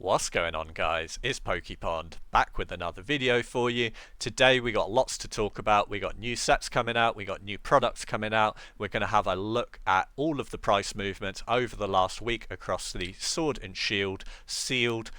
What's going on, guys? It's PokePond back with another video for you. Today we got lots to talk about. We got new sets coming out, we got new products coming out. We're going to have a look at all of the price movements over the last week across the Sword and Shield sealed,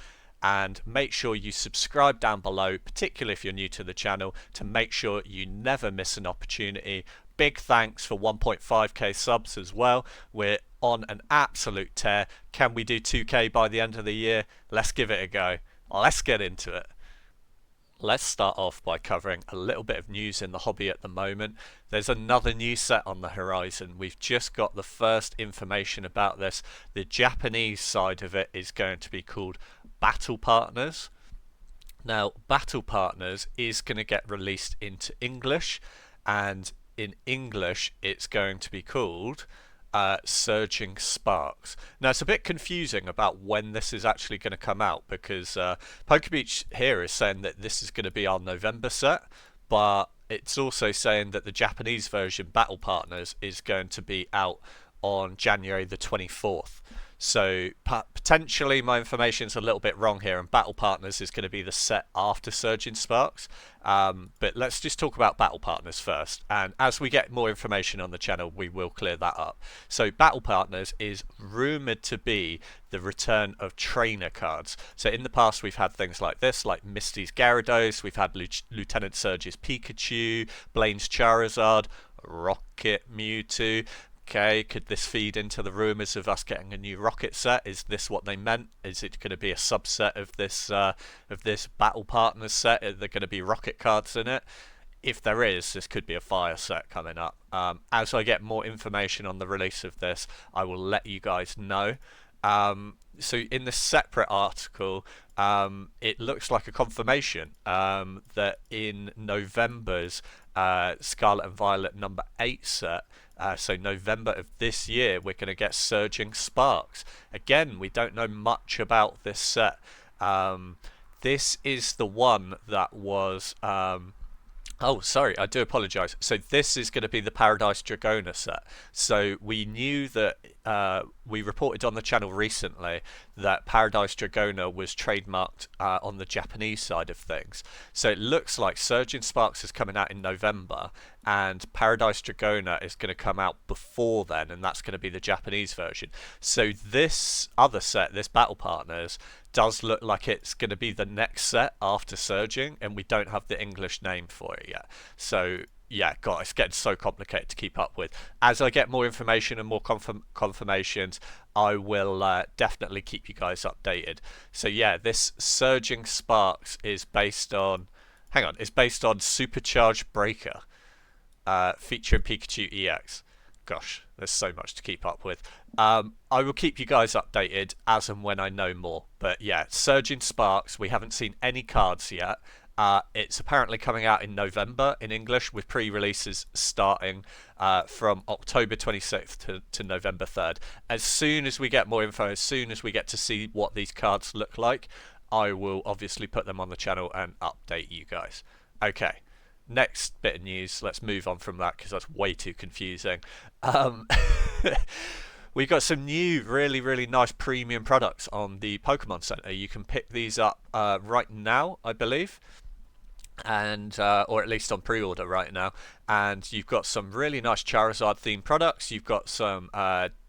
and make sure you subscribe down below, particularly if you're new to the channel, to make sure you never miss an opportunity. Big thanks for 1.5k subs as well. We're on an absolute tear. Can we do 2k by the end of the year? Let's give it a go. Let's get into it. Let's start off by covering a little bit of news in the hobby at the moment. There's another new set on the horizon. We've just got the first information about this. The Japanese side of it is going to be called Battle Partners. Now, Battle Partners is going to get released into English, and in English it's going to be called Surging Sparks. Now, it's a bit confusing about when this is actually going to come out, because PokeBeach here is saying that this is going to be our November set, but it's also saying that the Japanese version, Battle Partners, is going to be out on January the 24th. So potentially my information's a little bit wrong here, and Battle Partners is going to be the set after Surging Sparks. But let's just talk about Battle Partners first, and as we get more information on the channel we will clear that up. So Battle Partners is rumoured to be the return of trainer cards. So in the past we've had things like this, like Misty's Gyarados, we've had Lieutenant Surge's Pikachu, Blaine's Charizard, Rocket Mewtwo. Okay, could this feed into the rumours of us getting a new Rocket set? Is this what they meant? Is it going to be a subset of this Battle Partners set? Are there going to be Rocket cards in it? If there is, this could be a fire set coming up. As I get more information on the release of this, I will let you guys know. So in the separate article, it looks like a confirmation that in November's Scarlet and Violet number 8 set, so November of this year, we're going to get Surging Sparks. Again, we don't know much about this set. This is the one that was... Oh, sorry, I do apologise. So this is going to be the Paradise Dragona set. So we knew that, we reported on the channel recently that Paradise Dragona was trademarked on the Japanese side of things. So it looks like Surging Sparks is coming out in November, and Paradise Dragona is going to come out before then, and that's going to be the Japanese version. So this other set, this Battle Partners, does look like it's going to be the next set after Surging, and we don't have the English name for it yet. So yeah, God, it's getting so complicated to keep up with. As I get more information and more confirmations, I will definitely keep you guys updated. So yeah, this Surging Sparks is based on... Hang on, it's based on Supercharged Breaker, featuring Pikachu EX. Gosh, there's so much to keep up with. I will keep you guys updated as and when I know more. But yeah, Surging Sparks, we haven't seen any cards yet. It's apparently coming out in November in English, with pre-releases starting from October 26th to November 3rd. As soon as we get more info, as soon as we get to see what these cards look like, I will obviously put them on the channel and update you guys. Okay. Next bit of news, let's move on from that because that's way too confusing. We've got some new really nice premium products on the Pokemon Center. You can pick these up right now, I believe, and or at least on pre-order right now. And you've got some really nice Charizard themed products. You've got some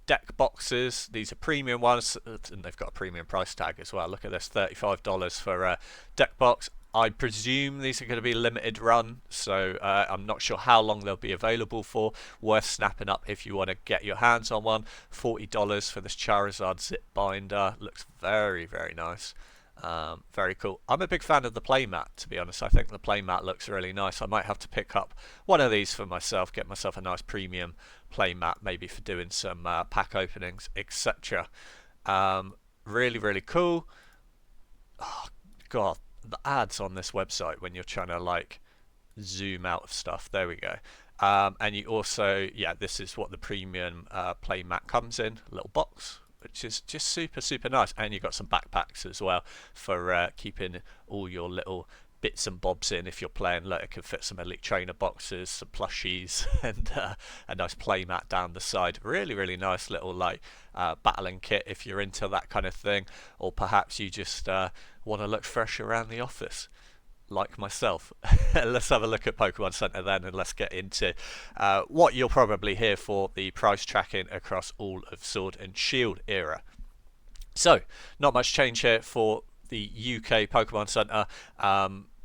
deck boxes. These are premium ones, and they've got a premium price tag as well. Look at this, $35 for a deck box. I presume these are going to be limited run, so I'm not sure how long they'll be available for. Worth snapping up if you want to get your hands on one. $40 for this Charizard zip binder. Looks very nice. Very cool. I'm a big fan of the playmat, to be honest. I think the playmat looks really nice. I might have to pick up one of these for myself, get myself a nice premium playmat, maybe for doing some pack openings, etc. Really cool. Oh, God. The ads on this website when you're trying to like zoom out of stuff. There we go. And you also, yeah, this is what the premium playmat comes in, a little box, which is just super nice. And you've got some backpacks as well for keeping all your little bits and bobs in if you're playing. Look, it can fit some Elite Trainer boxes, some plushies, and a nice playmat down the side. Really, really nice little like battling kit if you're into that kind of thing, or perhaps you just want to look fresh around the office like myself. Let's have a look at Pokemon Center then, and let's get into what you'll probably hear for the price tracking across all of Sword and Shield era. So, not much change here for the UK Pokemon Center.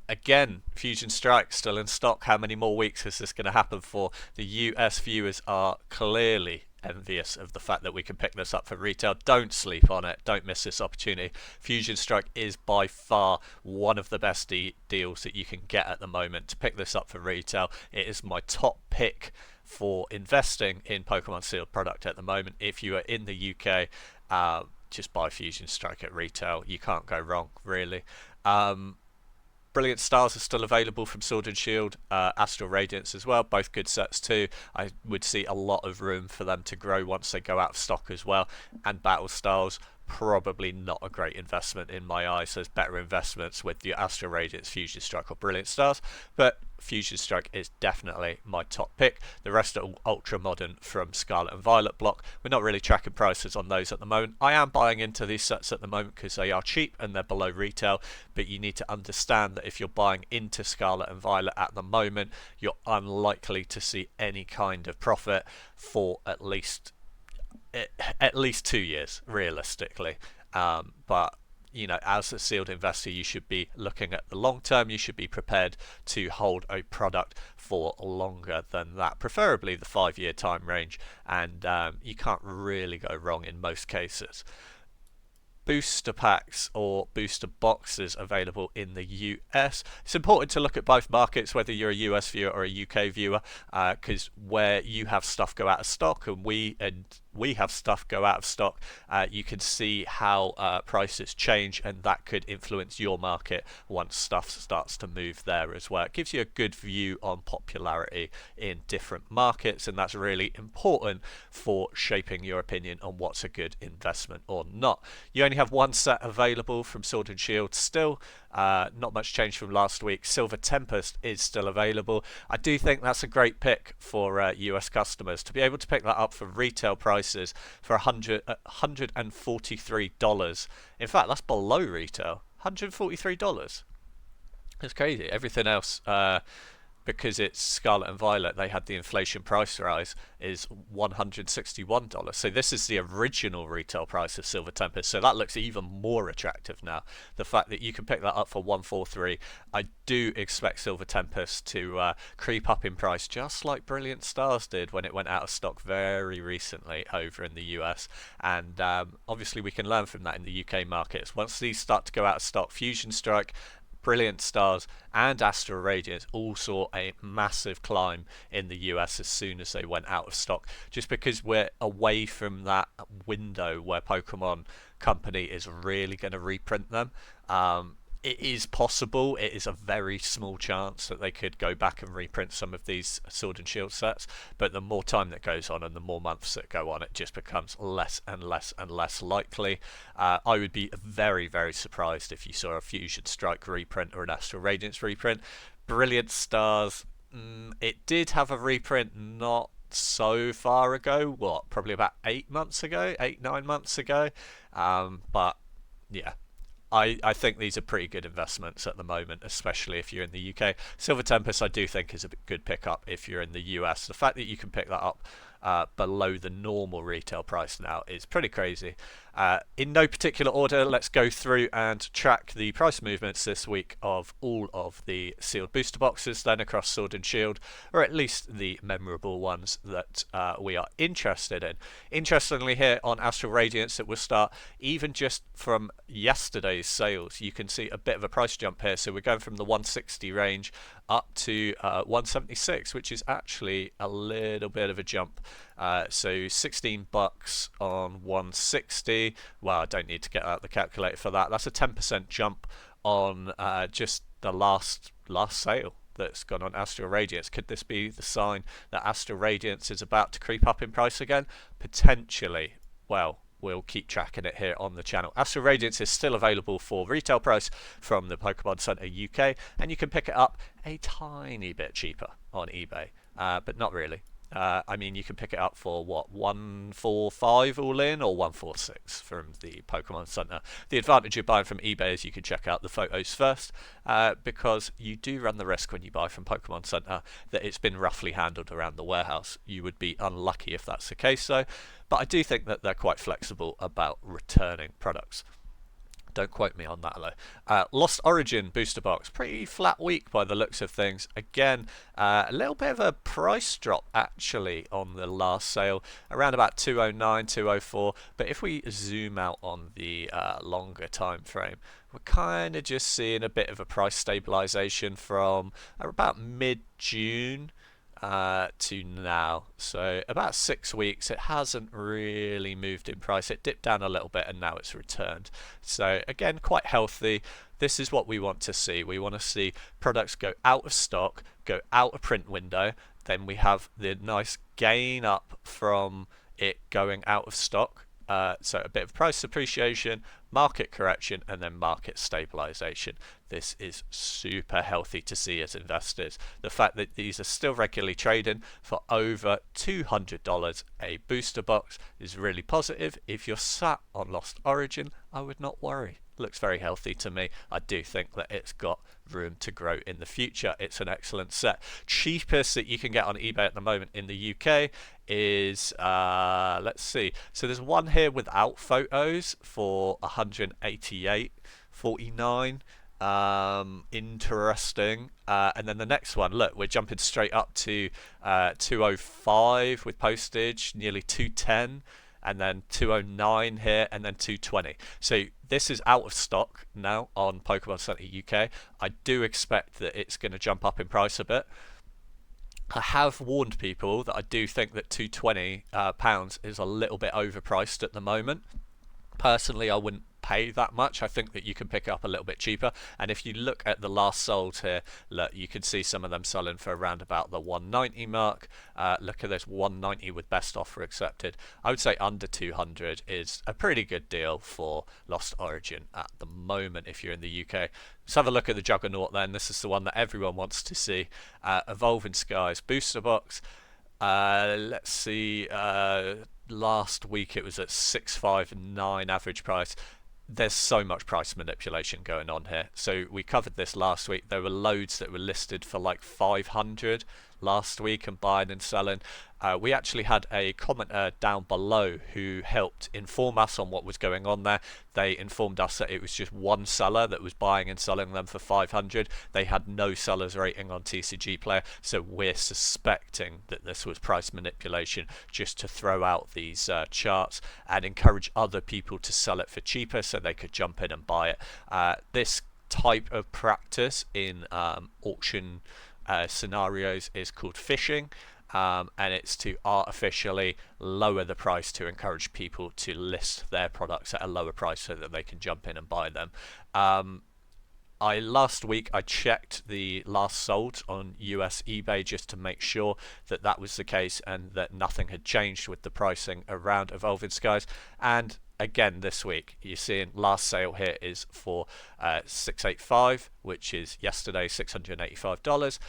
Again, Fusion Strike still in stock. How many more weeks is this going to happen for? The US viewers are clearly envious of the fact that we can pick this up for retail. Don't sleep on it. Don't miss this opportunity. Fusion Strike is by far one of the best deals that you can get at the moment to pick this up for retail. It is my top pick for investing in Pokemon sealed product at the moment. If you are in the UK, just buy Fusion Strike at retail. You can't go wrong, really. Brilliant Stars are still available from Sword and Shield, Astral Radiance as well, both good sets too. I would see a lot of room for them to grow once they go out of stock as well. And Battle Styles, probably not a great investment in my eyes. There's better investments with the Astral Radiance, Fusion Strike or Brilliant Stars, but Fusion Strike is definitely my top pick. The rest are all ultra modern from Scarlet and Violet block. We're not really tracking prices on those at the moment. I am buying into these sets at the moment because they are cheap and they're below retail, but you need to understand that if you're buying into Scarlet and Violet at the moment, you're unlikely to see any kind of profit for at least 2 years realistically. But you know, as a sealed investor, you should be looking at the long term. You should be prepared to hold a product for longer than that, preferably the 5-year time range, and you can't really go wrong in most cases. Booster packs or booster boxes available in the US. It's important to look at both markets, whether you're a US viewer or a UK viewer, because where you have stuff go out of stock and we have stuff go out of stock, you can see how prices change, and that could influence your market once stuff starts to move there as well. It gives you a good view on popularity in different markets, and that's really important for shaping your opinion on what's a good investment or not. You only have one set available from Sword and Shield still. Not much change from last week. Silver Tempest is still available. I do think that's a great pick for US customers to be able to pick that up for retail prices for $143. In fact, that's below retail. $143. That's crazy. Everything else, because it's Scarlet and Violet, they had the inflation price rise, is $161. So this is the original retail price of Silver Tempest. So that looks even more attractive now. The fact that you can pick that up for $143, I do expect Silver Tempest to creep up in price, just like Brilliant Stars did when it went out of stock very recently over in the US. And obviously we can learn from that in the UK markets. Once these start to go out of stock, Fusion Strike, Brilliant Stars and Astral Radiance all saw a massive climb in the US as soon as they went out of stock, just because we're away from that window where Pokemon Company is really going to reprint them. It is possible, it is a very small chance that they could go back and reprint some of these Sword and Shield sets, but the more time that goes on and the more months that go on, it just becomes less and less and less likely. I would be very, very surprised if you saw a Fusion Strike reprint or an Astral Radiance reprint. Brilliant Stars, it did have a reprint not so far ago, probably about 8, 9 months ago, but yeah, I think these are pretty good investments at the moment, especially if you're in the UK. Silver Tempest I do think is a good pickup if you're in the US. The fact that you can pick that up below the normal retail price now is pretty crazy. In no particular order, let's go through and track the price movements this week of all of the sealed booster boxes, then across Sword and Shield, or at least the memorable ones that we are interested in. Interestingly, here on Astral Radiance, it will start even just from yesterday's sales. You can see a bit of a price jump here, so we're going from the 160 range up to 176, which is actually a little bit of a jump. So $16 on 160. Well, I don't need to get out the calculator for that. That's a 10% jump on just the last sale that's gone on Astral Radiance. Could this be the sign that Astral Radiance is about to creep up in price again? Potentially. Well, we'll keep tracking it here on the channel. Astral Radiance is still available for retail price from the Pokemon Center UK, and you can pick it up a tiny bit cheaper on eBay, but not really. I mean, you can pick it up for what, 145 all in, or 146 from the Pokemon Center. The advantage of buying from eBay is you can check out the photos first, because you do run the risk when you buy from Pokemon Center that it's been roughly handled around the warehouse. You would be unlucky if that's the case, though. But I do think that they're quite flexible about returning products. Don't quote me on that though. Lost Origin booster box, pretty flat week by the looks of things. Again, a little bit of a price drop actually on the last sale, around about 209, 204. But if we zoom out on the longer time frame, we're kind of just seeing a bit of a price stabilization from about mid-June to now. So about 6 weeks. It hasn't really moved in price. It dipped down a little bit and now it's returned. So again, quite healthy. This is what we want to see. We want to see products go out of stock, go out of print window. Then we have the nice gain up from it going out of stock. So a bit of price appreciation, market correction, and then market stabilization. This is super healthy to see as investors. The fact that these are still regularly trading for over $200 a booster box is really positive. If you're sat on Lost Origin, I would not worry. Looks very healthy to me. I do think that it's got room to grow in the future. It's an excellent set. Cheapest that you can get on eBay at the moment in the UK is let's see. So there's one here without photos for 188.49. Interesting. And then the next one, look, we're jumping straight up to 205 with postage, nearly 210. And then 209 here, and then 220. So this is out of stock now on Pokemon Center UK. I do expect that it's going to jump up in price a bit. I have warned people that I do think that £220 is a little bit overpriced at the moment. Personally, I wouldn't pay that much. I think that you can pick it up a little bit cheaper. And if you look at the last sold here, look, you can see some of them selling for around about the 190 mark. Look at this, 190 with best offer accepted. I would say under 200 is a pretty good deal for Lost Origin at the moment if you're in the UK. Let's have a look at the Juggernaut then. This is the one that everyone wants to see. Evolving Skies booster box. Let's see, last week it was at 659 average price. There's so much price manipulation going on here. So we covered this last week. There were loads that were listed for like 500 last week and buying and selling. We actually had a commenter down below who helped inform us on what was going on there. They informed us that it was just one seller that was buying and selling them for 500. They had no sellers rating on TCG Player, so we're suspecting that this was price manipulation just to throw out these charts and encourage other people to sell it for cheaper so they could jump in and buy it. This type of practice in auction scenarios is called phishing. And it's to artificially lower the price to encourage people to list their products at a lower price so that they can jump in and buy them. Last week I checked the last sold on US eBay just to make sure that that was the case and that nothing had changed with the pricing around Evolving Skies. And again this week you're seeing last sale here is for 685, which is yesterday $685.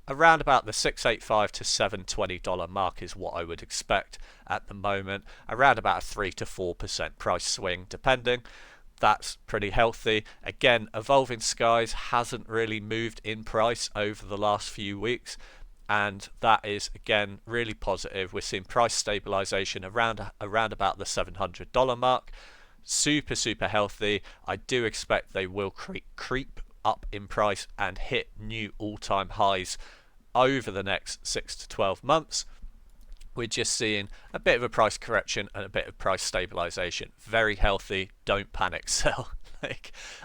Around about the $685 to $720 mark is what I would expect at the moment. Around about a 3 to 4% price swing depending. That's pretty healthy. Again, Evolving Skies hasn't really moved in price over the last few weeks, and that is again really positive. We're seeing price stabilization around about the $700 mark. Super healthy. I do expect they will creep up in price and hit new all-time highs over the next 6 to 12 months. We're just seeing a bit of a price correction and a bit of price stabilization. Very healthy. Don't panic sell.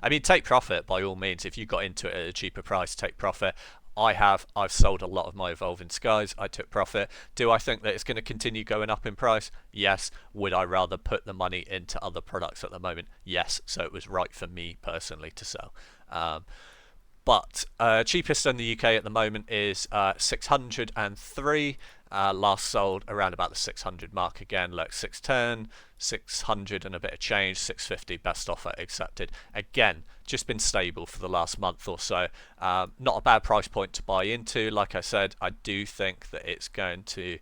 I mean, take profit by all means. If you got into it at a cheaper price, take profit. I've sold a lot of my Evolving Skies. I took profit. Do I think that it's going to continue going up in price? Yes. Would I rather put the money into other products at the moment? Yes. So it was right for me personally to sell. But cheapest in the UK at the moment is 603. last sold around about the 600 mark again. Look, 610, 600 and a bit of change, 650 best offer accepted. Again, just been stable for the last month or so. Not a bad price point to buy into. Like I said, I do think that it's going to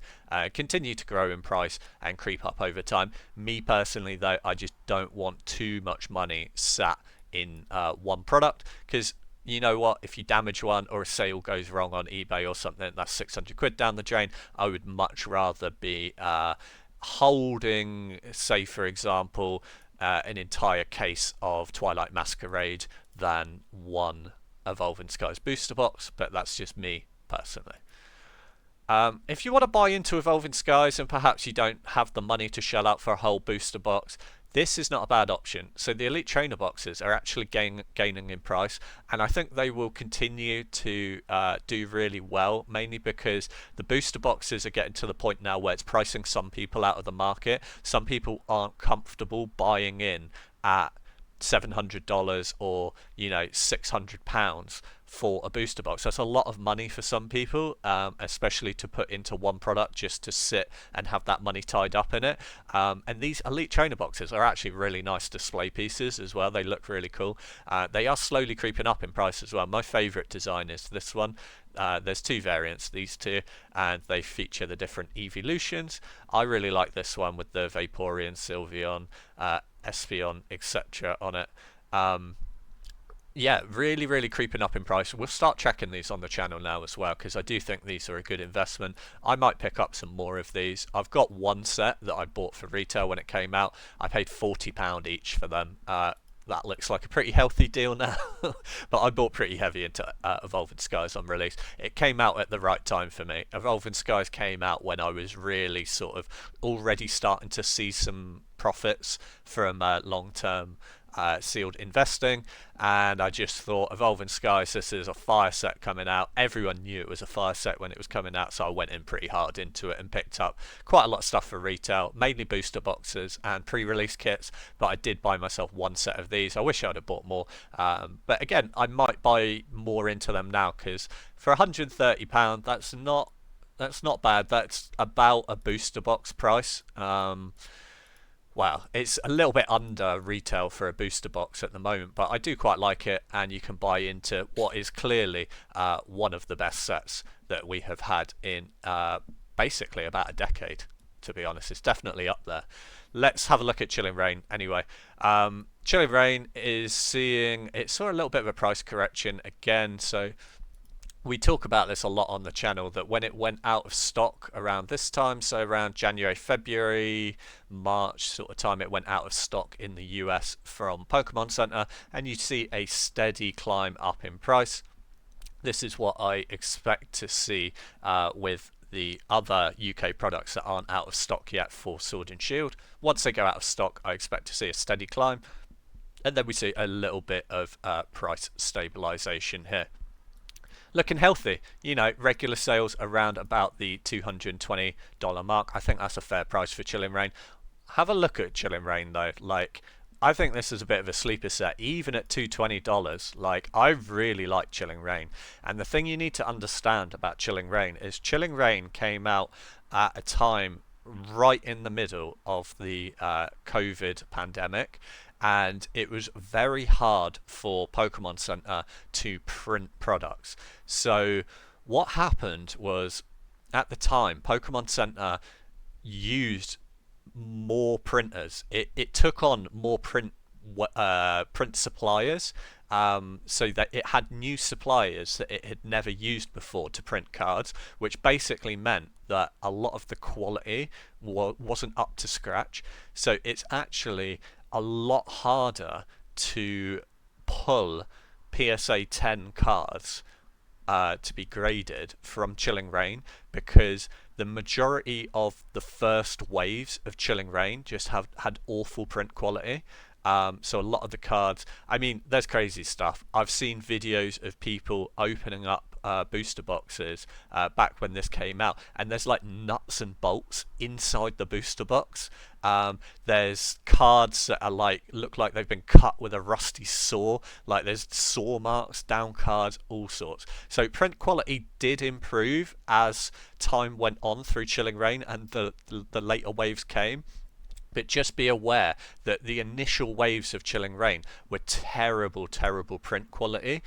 continue to grow in price and creep up over time. Me personally, though, I just don't want too much money sat in one product, because you know what, if you damage one or a sale goes wrong on eBay or something, that's 600 quid down the drain. I would much rather be holding, say for example, an entire case of Twilight Masquerade than one Evolving Skies booster box, but that's just me personally. If you want to buy into Evolving Skies and perhaps you don't have the money to shell out for a whole booster box, this is not a bad option. So the Elite Trainer boxes are actually gaining in price, and I think they will continue to do really well, mainly because the booster boxes are getting to the point now where it's pricing some people out of the market. Some people aren't comfortable buying in at $700 or £600 for a booster box. That's a lot of money for some people, especially to put into one product just to sit and have that money tied up in it. And these Elite Trainer boxes are actually really nice display pieces as well. They look really cool. They are slowly creeping up in price as well. My favorite design is this one. There's two variants, these two, and they feature the different evolutions. I really like this one with the Vaporeon, Sylveon, Espeon, etc. on it. Yeah, really creeping up in price. We'll start checking these on the channel now as well, because I do think these are a good investment. I might pick up some more of these. I've got one set that I bought for retail when it came out. I paid £40 each for them. That looks like a pretty healthy deal now, but I bought pretty heavy into Evolving Skies on release. It came out at the right time for me. Evolving Skies came out when I was really sort of already starting to see some profits from long-term sealed investing, and I just thought, Evolving Skies, this is a fire set coming out. Everyone knew it was a fire set when it was coming out, so I went in pretty hard into it and picked up quite a lot of stuff for retail, mainly booster boxes and pre-release kits, but I did buy myself one set of these. I wish I'd have bought more, but again, I might buy more into them now, because for £130, that's not bad. That's about a booster box price. Well, it's a little bit under retail for a booster box at the moment, but I do quite like it, and you can buy into what is clearly one of the best sets that we have had in basically about a decade, to be honest. It's definitely up there. Let's have a look at Chilling Reign anyway. Chilling Reign is saw a little bit of a price correction again, so we talk about this a lot on the channel, that when it went out of stock around this time, so around January, February, March sort of time, it went out of stock in the US from Pokemon Center, and you see a steady climb up in price. This is what I expect to see with the other UK products that aren't out of stock yet for Sword and Shield. Once they go out of stock, I expect to see a steady climb, and then we see a little bit of price stabilization here. Looking healthy, regular sales around about the $220 mark. I think that's a fair price for Chilling Reign. Have a look at Chilling Reign though. I think this is a bit of a sleeper set, even at $220. I really like Chilling Reign, and the thing you need to understand about Chilling Reign is Chilling Reign came out at a time right in the middle of the COVID pandemic, and it was very hard for Pokemon Center to print products. So what happened was, at the time, Pokemon Center used more printers. It took on more print suppliers, so that it had new suppliers that it had never used before to print cards, which basically meant that a lot of the quality wasn't up to scratch. So it's actually a lot harder to pull PSA 10 cards to be graded from Chilling Reign, because the majority of the first waves of Chilling Reign just had awful print quality. So a lot of the cards, there's crazy stuff. I've seen videos of people opening up booster boxes back when this came out, and there's like nuts and bolts inside the booster box. There's cards that are like look like they've been cut with a rusty saw, like there's saw marks down cards, all sorts. So print quality did improve as time went on through Chilling Reign and the later waves came. But just be aware that the initial waves of Chilling Reign were terrible, terrible print quality.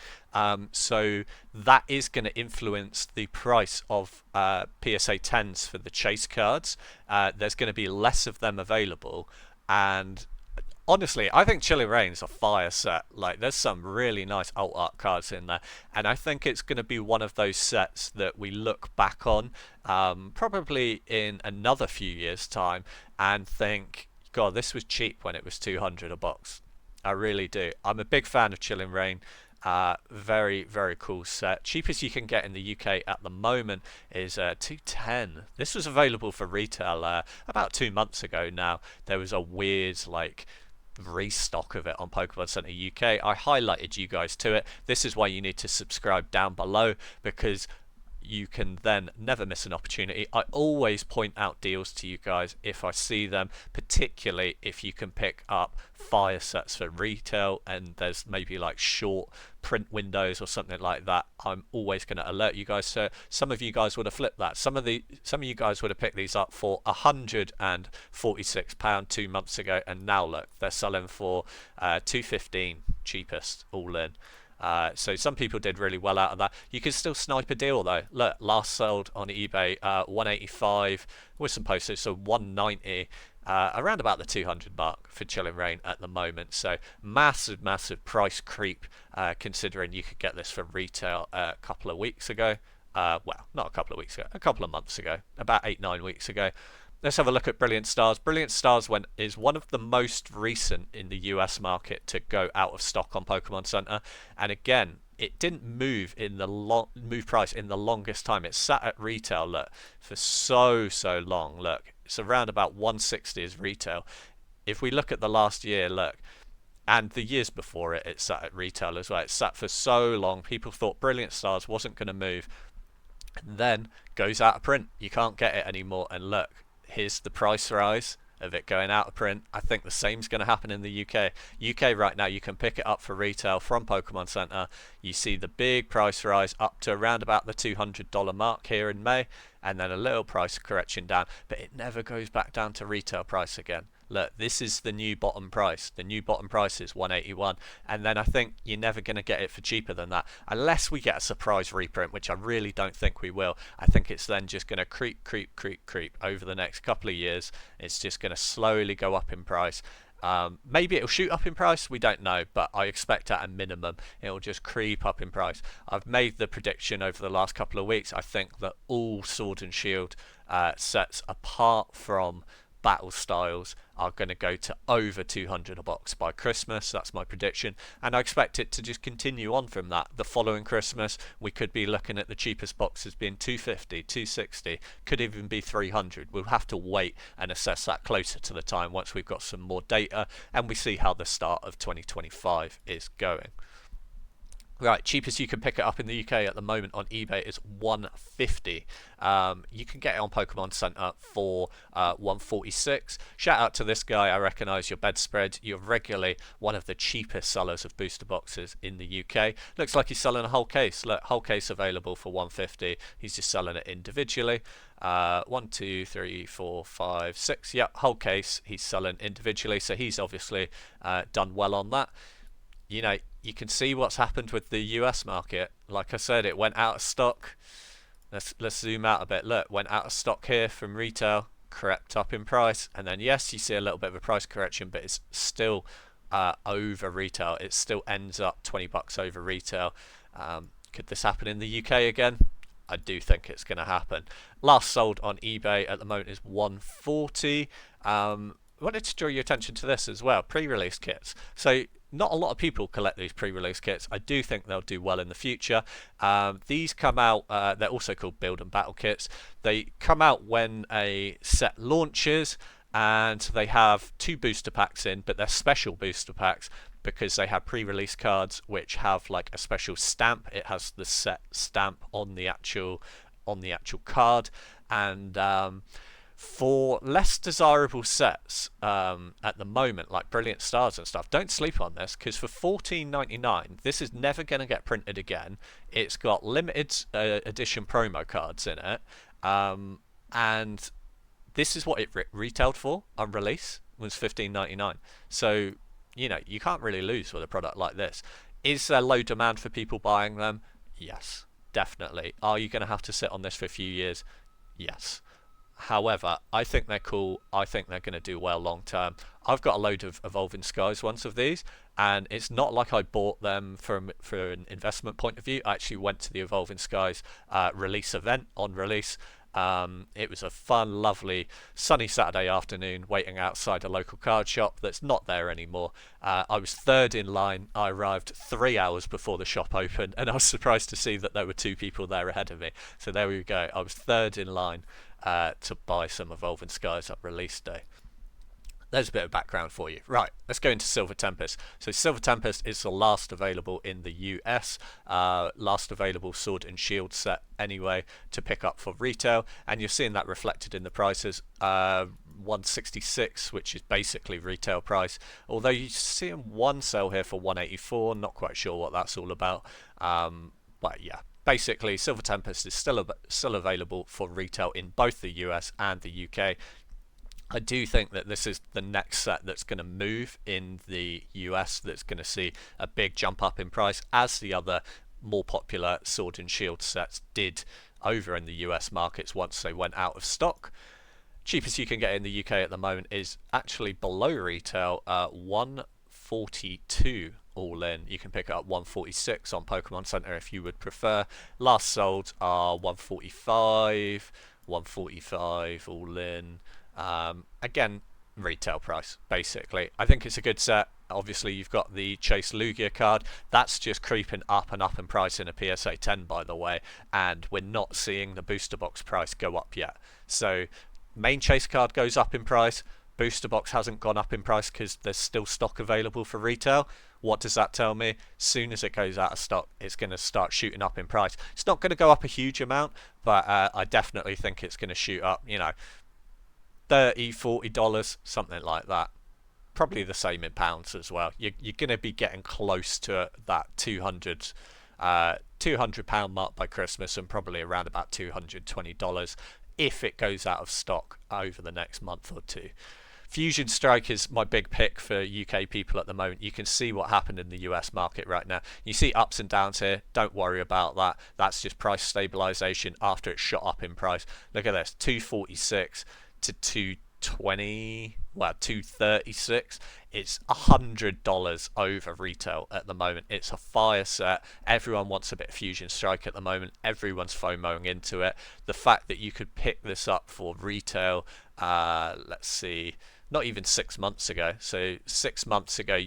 So that is going to influence the price of PSA 10s for the chase cards. There's going to be less of them available. And honestly, I think Chilling Reign's a fire set. Like, there's some really nice alt art cards in there, and I think it's going to be one of those sets that we look back on, probably in another few years' time, and think, God, this was cheap when it was 200 a box. I really do. I'm a big fan of Chilling Reign. Very, very cool set. Cheapest you can get in the UK at the moment is 210. This was available for retail about 2 months ago now. There was a weird, like, restock of it on Pokemon Center UK. I highlighted you guys to it. This is why you need to subscribe down below, because you can then never miss an opportunity. I always point out deals to you guys if I see them, particularly if you can pick up fire sets for retail and there's maybe like short print windows or something like that. I'm always going to alert you guys. So some of you guys would have flipped that. Some of you guys would have picked these up for £146 2 months ago, and now look, they're selling for $215 cheapest all in. So some people did really well out of that. You can still snipe a deal though. Look, last sold on eBay 185 with some postage, so 190, around about the 200 mark for Chilling Reign at the moment. So massive, massive price creep, considering you could get this for retail a couple of weeks ago. Well, not a couple of weeks ago, a couple of months ago, about 8-9 weeks ago. Let's have a look at Brilliant Stars. Brilliant Stars is one of the most recent in the US market to go out of stock on Pokemon Center. And again, it didn't move in the move price in the longest time. It sat at retail, look, for so long. Look, it's around about 160 as retail. If we look at the last year, look, and the years before it, it sat at retail as well. It sat for so long. People thought Brilliant Stars wasn't going to move. And then goes out of print. You can't get it anymore. And look, here's the price rise of it going out of print. I think the same's going to happen in the UK. UK right now, you can pick it up for retail from Pokemon Center. You see the big price rise up to around about the $200 mark here in May, and then a little price correction down, but it never goes back down to retail price again. Look, this is the new bottom price. The new bottom price is 181, and then I think you're never going to get it for cheaper than that, unless we get a surprise reprint, which I really don't think we will. I think it's then just going to creep over the next couple of years. It's just going to slowly go up in price. Maybe it'll shoot up in price, we don't know, but I expect at a minimum it'll just creep up in price. I've made the prediction over the last couple of weeks. I think that all Sword and Shield sets, apart from battle styles, are going to go to over 200 a box by Christmas. That's my prediction, and I expect it to just continue on from that. The following Christmas we could be looking at the cheapest boxes being 250, 260, could even be 300. We'll have to wait and assess that closer to the time once we've got some more data and we see how the start of 2025 is going. Right, cheapest you can pick it up in the UK at the moment on eBay is $150. You can get it on Pokemon Center for $146. Shout out to this guy. I recognise your bedspread. You're regularly one of the cheapest sellers of booster boxes in the UK. Looks like he's selling a whole case. Look, whole case available for $150. He's just selling it individually. 1, 2, 3, 4, 5, 6. Yep, whole case. He's selling individually, so he's obviously done well on that. You know, you can see what's happened with the US market. Like I said, it went out of stock. Let's zoom out a bit. Look, went out of stock here from retail, crept up in price, and then yes, you see a little bit of a price correction, but it's still over retail. It still ends up $20 over retail. Could this happen in the UK again? I do think it's going to happen. Last sold on eBay at the moment is $140. I wanted to draw your attention to this as well, pre-release kits. So not a lot of people collect these pre-release kits. I do think they'll do well in the future. These come out, they're also called build and battle kits. They come out when a set launches, and they have 2 booster packs in, but they're special booster packs. because they have pre-release cards which have like a special stamp. It has the set stamp on the actual card, and for less desirable sets at the moment, like Brilliant Stars and stuff, don't sleep on this, because for $14.99, this is never going to get printed again. It's got limited edition promo cards in it, and this is what it retailed for on release, was $15.99. So, you know, you can't really lose with a product like this. Is there low demand for people buying them? Yes, definitely. Are you going to have to sit on this for a few years? Yes. However, I think they're cool. I think they're going to do well long term. I've got a load of Evolving Skies ones of these, and it's not like I bought them for an investment point of view. I actually went to the Evolving Skies release event on release. It was a fun, lovely, sunny Saturday afternoon waiting outside a local card shop that's not there anymore. I was third in line. I arrived 3 hours before the shop opened, and I was surprised to see that there were 2 people there ahead of me. So there we go. I was third in line to buy some Evolving Skies at release day. There's a bit of background for you. Right, let's go into Silver Tempest. So Silver Tempest is the last available in the US, last available Sword and Shield set anyway to pick up for retail, and you're seeing that reflected in the prices. 166, which is basically retail price, although you see one sale here for 184. Not quite sure what that's all about, but yeah. Basically, Silver Tempest is still available for retail in both the US and the UK. I do think that this is the next set that's going to move in the US, that's going to see a big jump up in price, as the other more popular Sword and Shield sets did over in the US markets once they went out of stock. Cheapest you can get in the UK at the moment is actually below retail, 142 all in. You can pick it up 146 on Pokemon Center if you would prefer. Last sold are 145 all in. Again, retail price basically. I think it's a good set. Obviously you've got the Chase Lugia card that's just creeping up and up in price in a PSA 10, by the way, and we're not seeing the booster box price go up yet. So main Chase card goes up in price, booster box hasn't gone up in price because there's still stock available for retail. What does that tell me? Soon as it goes out of stock, it's going to start shooting up in price. It's not going to go up a huge amount, but I definitely think it's going to shoot up, you know, $30-40, something like that. Probably the same in pounds as well. You're going to be getting close to that £200 mark by Christmas, and probably around about $220 if it goes out of stock over the next month or two. Fusion Strike is my big pick for UK people at the moment. You can see what happened in the US market right now. You see ups and downs here. Don't worry about that. That's just price stabilization after it shot up in price. Look at this, 246 to 220, well, 236. It's $100 over retail at the moment. It's a fire set. Everyone wants a bit of Fusion Strike at the moment. Everyone's FOMOing into it. The fact that you could pick this up for retail, let's see, not even 6 months ago. So 6 months ago,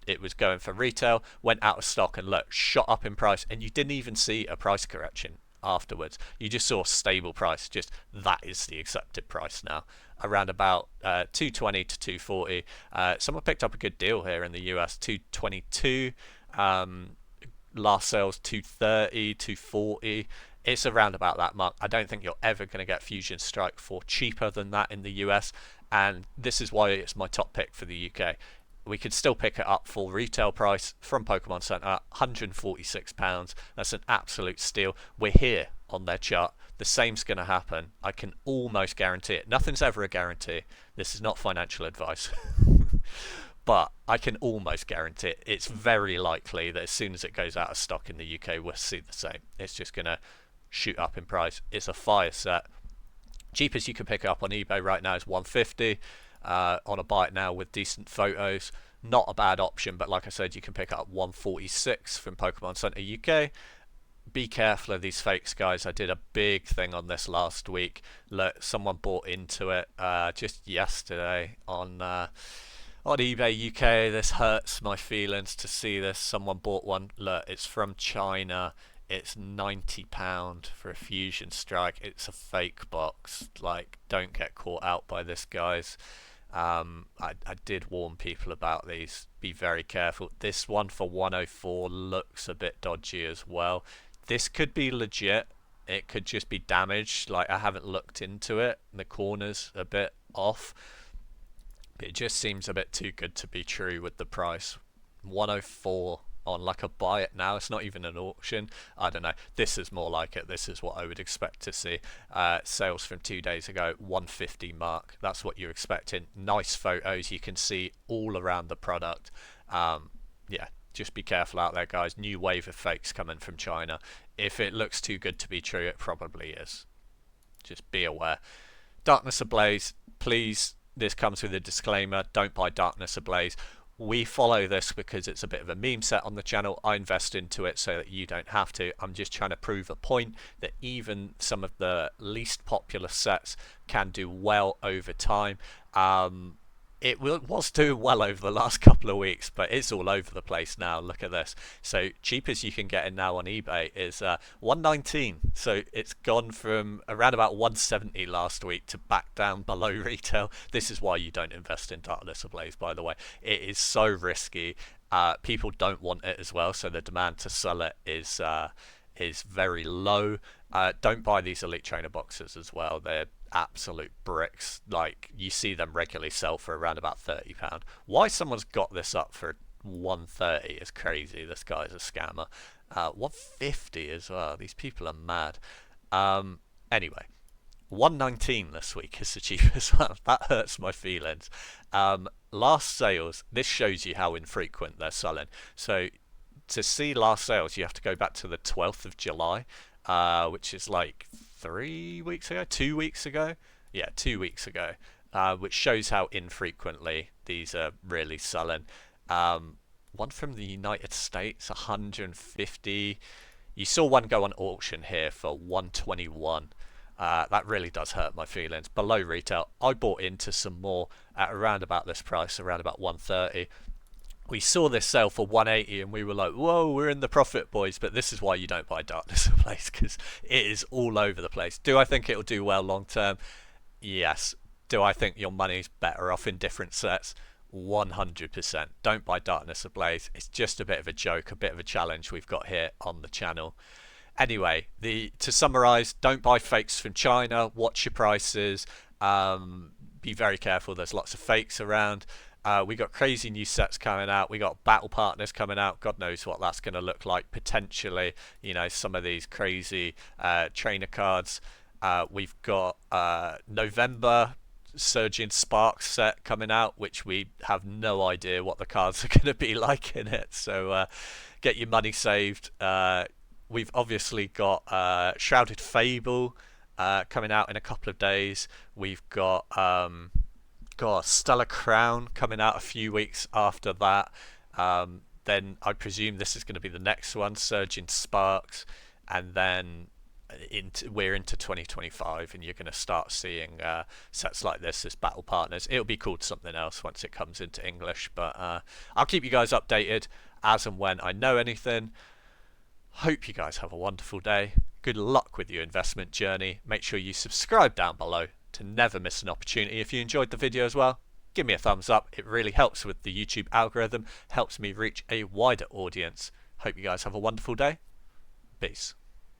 it was going for retail, went out of stock, and look, shot up in price, and you didn't even see a price correction afterwards. You just saw a stable price. Just that is the accepted price now, around about 220 to 240. Someone picked up a good deal here in the US, 222. Last sales 230, 240. It's around about that mark. I don't think you're ever going to get Fusion Strike for cheaper than that in the US, and this is why it's my top pick for the UK. We could still pick it up full retail price from Pokemon Center, £146. That's an absolute steal. We're here on their chart. The same's going to happen. I can almost guarantee it. Nothing's ever a guarantee. This is not financial advice. But I can almost guarantee it. It's very likely that as soon as it goes out of stock in the UK, we'll see the same. It's just going to shoot up in price. It's a fire set. Cheapest you can pick it up on eBay right now is $150. On a buy it now with decent photos. Not a bad option, but like I said, you can pick up 146 from Pokemon Center UK. Be careful of these fakes, guys. I did a big thing on this last week. Look, someone bought into it just yesterday on eBay UK. This hurts my feelings to see this. Someone bought one. Look, it's from China. It's £90 for a Fusion Strike. It's a fake box. Like, don't get caught out by this, guys. I did warn people about these. Be very careful. This one for 104 looks a bit dodgy as well. This could be legit. It could just be damaged. Like, I haven't looked into it. The corner's a bit off. But it just seems a bit too good to be true with the price. 104 on like a buy it now. It's not even an auction. I don't know. This is more like it. This is what I would expect to see. Sales from 2 days ago, 150 mark. That's what you're expecting. Nice photos. You can see all around the product. Yeah, just be careful out there, guys. New wave of fakes coming from China. If it looks too good to be true, it probably is. Just be aware. Darkness Ablaze, please. This comes with a disclaimer. Don't buy Darkness Ablaze. We follow this because it's a bit of a meme set on the channel. I invest into it so that you don't have to. I'm just trying to prove a point that even some of the least popular sets can do well over time. It was doing well over the last couple of weeks, but it's all over the place now. Look at this. So cheapest you can get it now on eBay is 119. So it's gone from around about 170 last week to back down below retail. This is why you don't invest in Darkness Ablaze, by the way. It is so risky. People don't want it as well, so the demand to sell it is very low. Don't buy these Elite Trainer boxes as well. They're absolute bricks. Like, you see them regularly sell for around about £30. Why someone's got this up for 130 is crazy. This guy's a scammer. 150 as well. These people are mad. Anyway, 119 this week is the cheapest one. That hurts my feelings. Last sales, this shows you how infrequent they're selling. So to see last sales, you have to go back to the 12th of July, which is like 3 weeks ago, 2 weeks ago. Yeah, 2 weeks ago, which shows how infrequently these are really selling. One from the United States, 150. You saw one go on auction here for 121. That really does hurt my feelings. Below retail, I bought into some more at around about this price, around about 130. We saw this sale for 180 and we were like, whoa, we're in the profit, boys. But this is why you don't buy Darkness Ablaze, because it is all over the place. Do I think it'll do well long term? Yes. Do I think your money's better off in different sets? 100%. Don't buy Darkness Ablaze. It's just a bit of a joke, a bit of a challenge we've got here on the channel. Anyway, to summarize, don't buy fakes from China. Watch your prices. Be very careful. There's lots of fakes around. We got crazy new sets coming out. We got battle partners coming out. God knows what that's going to look like. Potentially, you know, some of these crazy trainer cards. We've got November Surging Sparks set coming out, which we have no idea what the cards are going to be like in it. So get your money saved. We've obviously got Shrouded Fable coming out in a couple of days. We've got Stellar Crown coming out a few weeks after that. Then I presume this is going to be the next one, Surging Sparks, and then we're into 2025, and you're going to start seeing sets like this as battle partners. It'll be called something else once it comes into English, but I'll keep you guys updated as and when I know anything. Hope you guys have a wonderful day. Good luck with your investment journey. Make sure you subscribe down below to never miss an opportunity. If you enjoyed the video as well, give me a thumbs up. It really helps with the YouTube algorithm, helps me reach a wider audience. Hope you guys have a wonderful day. Peace.